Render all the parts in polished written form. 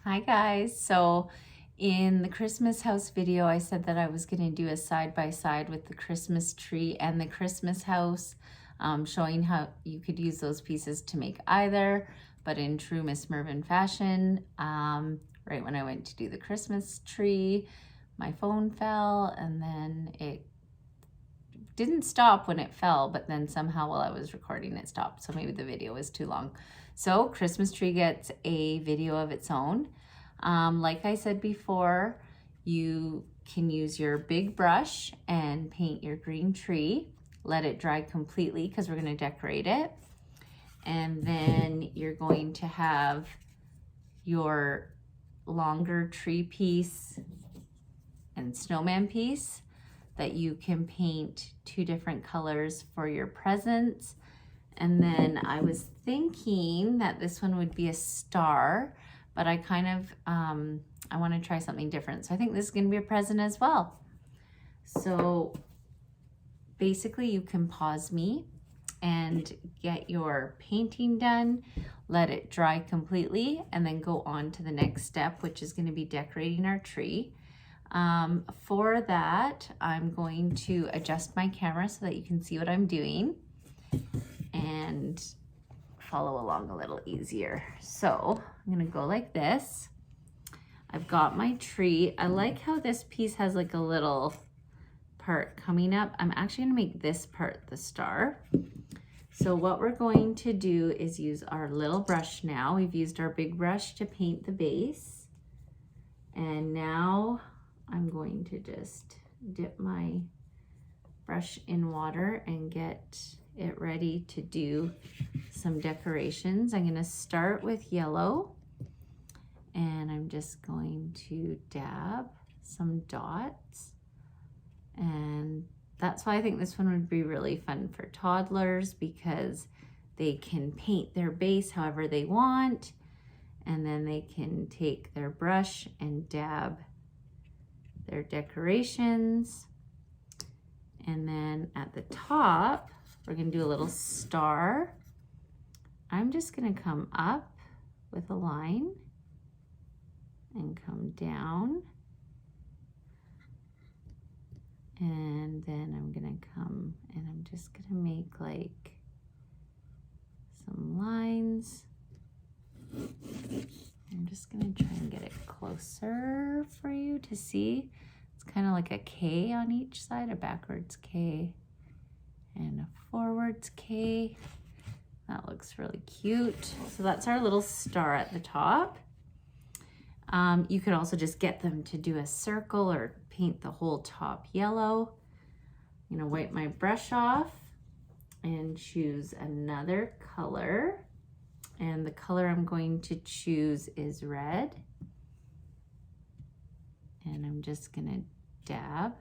Hi guys. So in the Christmas house video, I said that I was going to do a side-by-side with the Christmas tree and the Christmas house, showing how you could use those pieces to make either, but in true Miss Mervin fashion. Right when I went to do the Christmas tree, my phone fell and then it didn't stop when it fell, but then somehow while I was recording it stopped. So maybe the video was too long. So Christmas tree gets a video of its own. Like I said before, you can use your big brush and paint your green tree. Let it dry completely because we're going to decorate it. And then you're going to have your longer tree piece and snowman piece that you can paint two different colors for your presents. And then I was thinking that this one would be a star, but I kind of, I want to try something different. So I think this is going to be a present as well. So basically you can pause me and get your painting done, let it dry completely, and then go on to the next step, which is going to be decorating our tree. For that, I'm going to adjust my camera so that you can see what I'm doing and follow along a little easier. So I'm going to go like this. I've got my tree. I like how this piece has like a little part coming up. I'm actually going to make this part the star. So what we're going to do is use our little brush now. We've used our big brush to paint the base. And now I'm going to just dip my brush in water and get it ready to do some decorations. I'm going to start with yellow, and I'm just going to dab some dots. And that's why I think this one would be really fun for toddlers, because they can paint their base however they want, and then they can take their brush and dab their decorations. And then at the top, we're going to do a little star. I'm just going to come up with a line and come down. And then I'm going to come and I'm just going to make like some lines. I'm just going to try and get it closer for you to see. It's kind of like a K on each side, a backwards K and a forwards K. That looks really cute. So that's our little star at the top. You could also just get them to do a circle or paint the whole top yellow. I'm going to wipe my brush off and choose another color. And the color I'm going to choose is red. And I'm just going to dab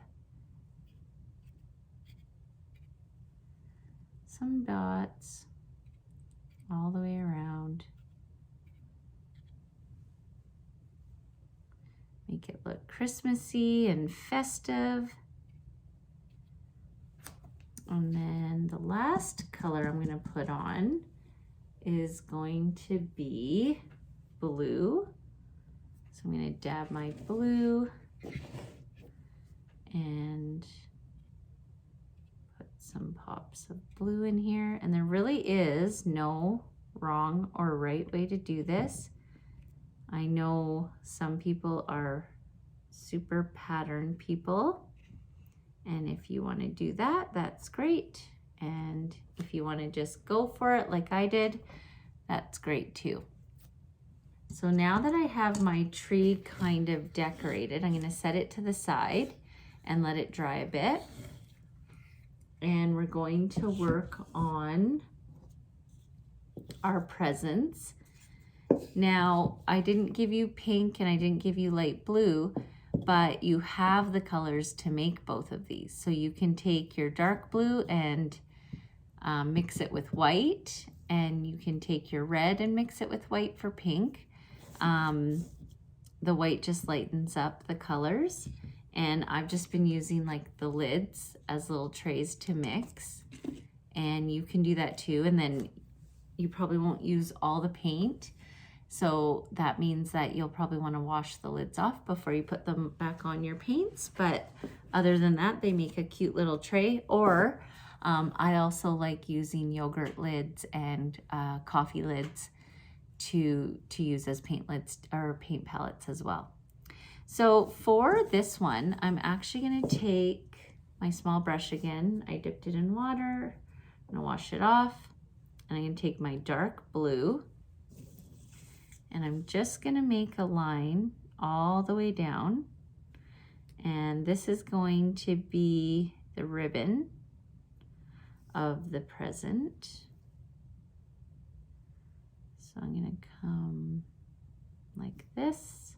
some dots all the way around. Make it look Christmassy and festive. And then the last color I'm going to put on is going to be blue. So I'm going to dab my blue and put some pops of blue in here. And there really is no wrong or right way to do this. I know some people are super pattern people, and if you want to do that, that's great. And if you want to just go for it like I did, that's great too. So now that I have my tree kind of decorated, I'm going to set it to the side and let it dry a bit. And we're going to work on our presents. Now, I didn't give you pink and I didn't give you light blue, but you have the colors to make both of these. So you can take your dark blue and mix it with white, and you can take your red and mix it with white for pink. The white just lightens up the colors, and I've just been using like the lids as little trays to mix, and you can do that too. And then you probably won't use all the paint. So that means that you'll probably want to wash the lids off before you put them back on your paints. But other than that, they make a cute little tray. Or I also like using yogurt lids and coffee lids to use as paint lids or paint palettes as well. So for this one, I'm actually going to take my small brush again. I dipped it in water. I'm going to wash it off. And I'm going to take my dark blue. And I'm just going to make a line all the way down. And this is going to be the ribbon of the present. So I'm going to come like this.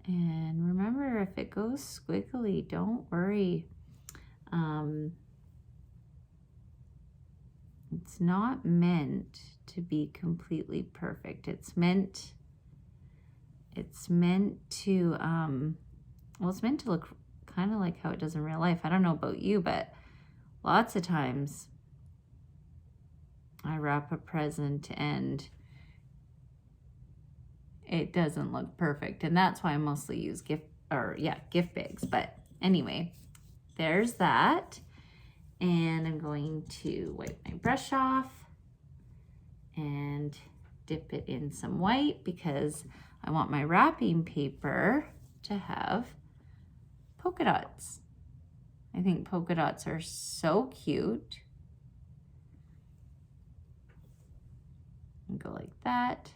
And remember, if it goes squiggly, don't worry. It's not meant to be completely perfect. It's meant to, well, it's meant to look kind of like how it does in real life. I don't know about you, but lots of times I wrap a present and it doesn't look perfect. And that's why I mostly use gift bags. But anyway, there's that. And I'm going to wipe my brush off and dip it in some white because I want my wrapping paper to have polka dots. I think polka dots are so cute. And go like that.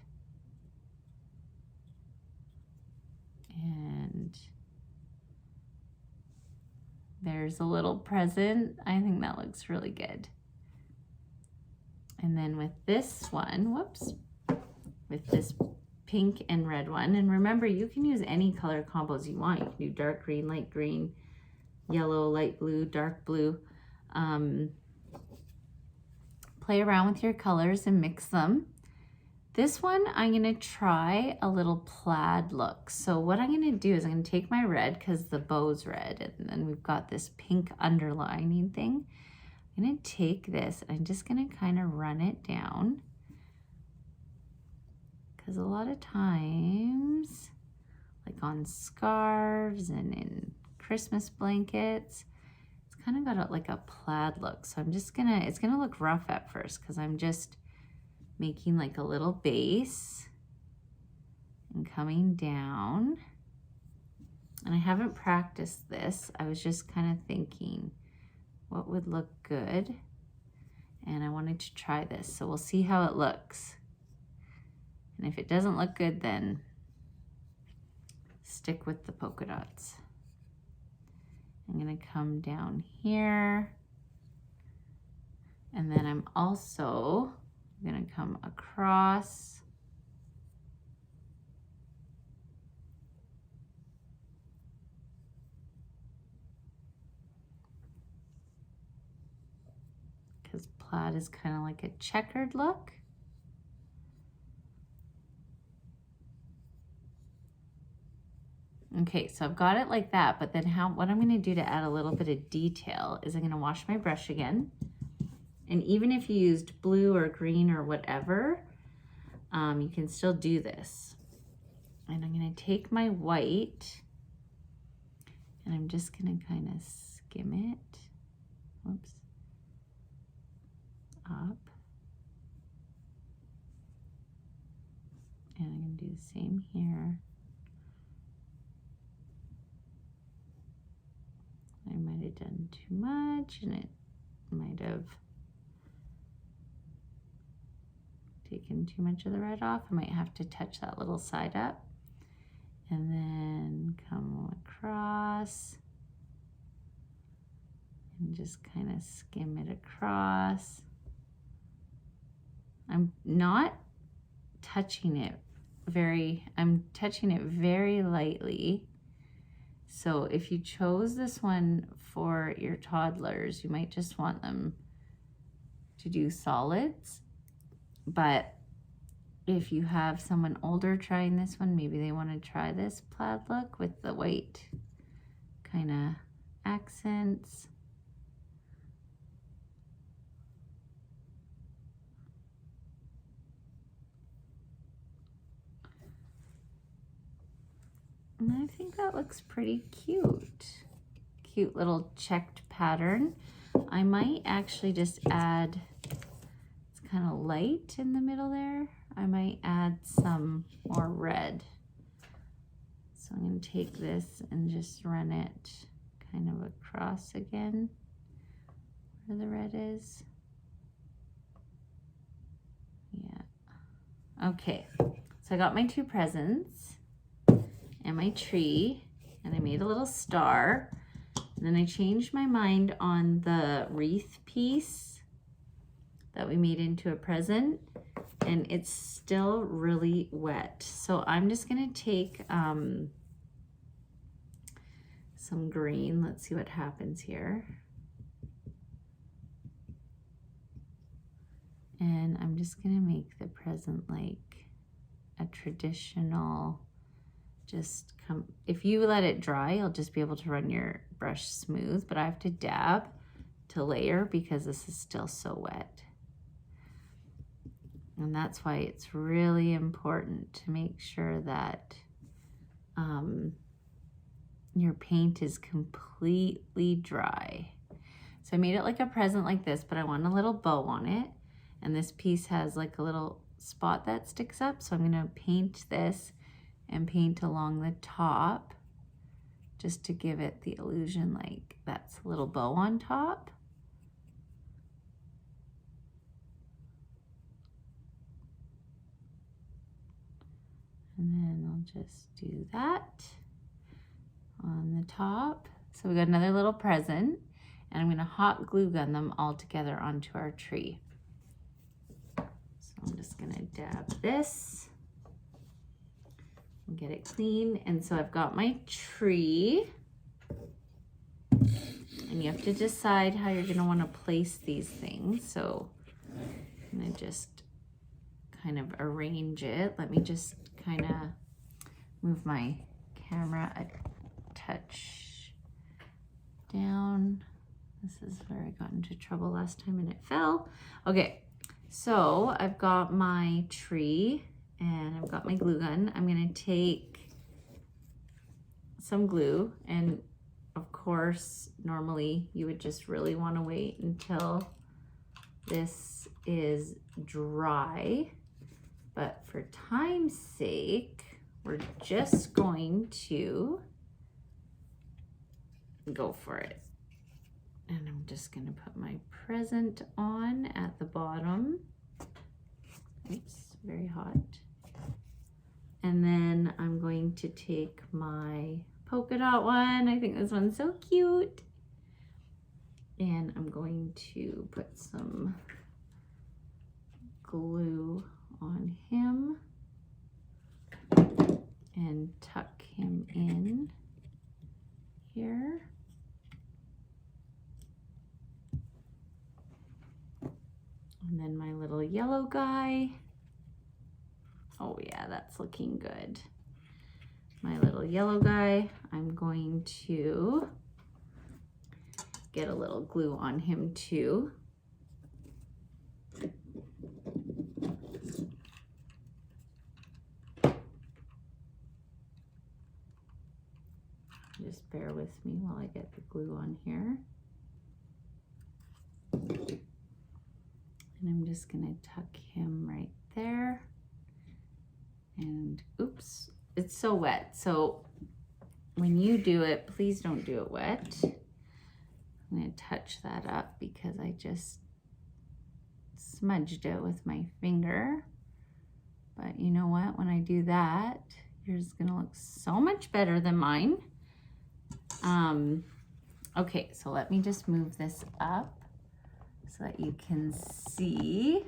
And there's a little present. I think that looks really good. And then with this one, with this pink and red one, and remember, you can use any color combos you want. You can do dark green, light green, yellow, light blue, dark blue. Play around with your colors and mix them. This one, I'm gonna try a little plaid look. So what I'm gonna do is I'm gonna take my red because the bow's red, and then we've got this pink underlining thing. I'm gonna take this, and I'm just gonna kind of run it down. Because a lot of times, like on scarves and in Christmas blankets, it's kind of got like a plaid look. So I'm just gonna, it's gonna look rough at first because I'm just making like a little base and coming down. And I haven't practiced this. I was just kind of thinking what would look good. And I wanted to try this. So we'll see how it looks. And if it doesn't look good, then stick with the polka dots. I'm gonna come down here. And then I'm also gonna come across. Because plaid is kind of like a checkered look. Okay, so I've got it like that, but then what I'm gonna do to add a little bit of detail is I'm gonna wash my brush again. And even if you used blue or green or whatever, you can still do this. And I'm gonna take my white and I'm just gonna kind of skim it, whoops, up. And I'm gonna do the same here. I might have done too much and it might have taken too much of the red off. I might have to touch that little side up and then come across and just kind of skim it across. I'm not touching it I'm touching it very lightly. So if you chose this one for your toddlers, you might just want them to do solids. But if you have someone older trying this one, maybe they want to try this plaid look with the white kind of accents. And I think that looks pretty cute. Cute little checked pattern. I might actually just add, it's kind of light in the middle there. I might add some more red. So I'm going to take this and just run it kind of across again where the red is. Yeah. Okay, so I got my 2 presents and my tree, and I made a little star. And then I changed my mind on the wreath piece that we made into a present, and it's still really wet. So I'm just gonna take some green. Let's see what happens here. And I'm just gonna make the present like a traditional, just come, if you let it dry, you'll just be able to run your brush smooth, but I have to dab to layer because this is still so wet. And that's why it's really important to make sure that your paint is completely dry. So I made it like a present like this, but I want a little bow on it. And this piece has like a little spot that sticks up. So I'm gonna paint this and paint along the top just to give it the illusion like that's a little bow on top. And then I'll just do that on the top. So we got another little present, and I'm gonna hot glue gun them all together onto our tree. So I'm just gonna dab this and get it clean. And so I've got my tree, and you have to decide how you're gonna wanna place these things. So I'm gonna just kind of arrange it. Let me just kind of move my camera a touch down. This is where I got into trouble last time and it fell. Okay, so I've got my tree and I've got my glue gun. I'm gonna take some glue, and of course, normally you would just really wanna wait until this is dry. But for time's sake, we're just going to go for it. And I'm just gonna put my present on at the bottom. Oops, very hot. And then I'm going to take my polka dot one. I think this one's so cute. And I'm going to put some glue on him and tuck him in here. And then my little yellow guy. Oh yeah, that's looking good. My little yellow guy, I'm going to get a little glue on him too. Just bear with me while I get the glue on here. And I'm just gonna tuck him right there. And oops, it's so wet. So when you do it, please don't do it wet. I'm gonna touch that up because I just smudged it with my finger. But you know what, when I do that, yours is gonna look so much better than mine. Okay, so let me just move this up so that you can see.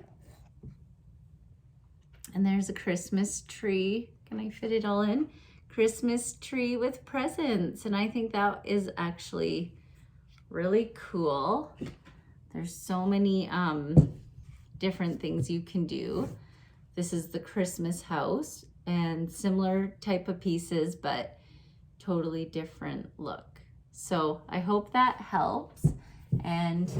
And there's a Christmas tree. Can I fit it all in? Christmas tree with presents. And I think that is actually really cool. There's so many different things you can do. This is the Christmas house and similar type of pieces, but totally different look. So I hope that helps. And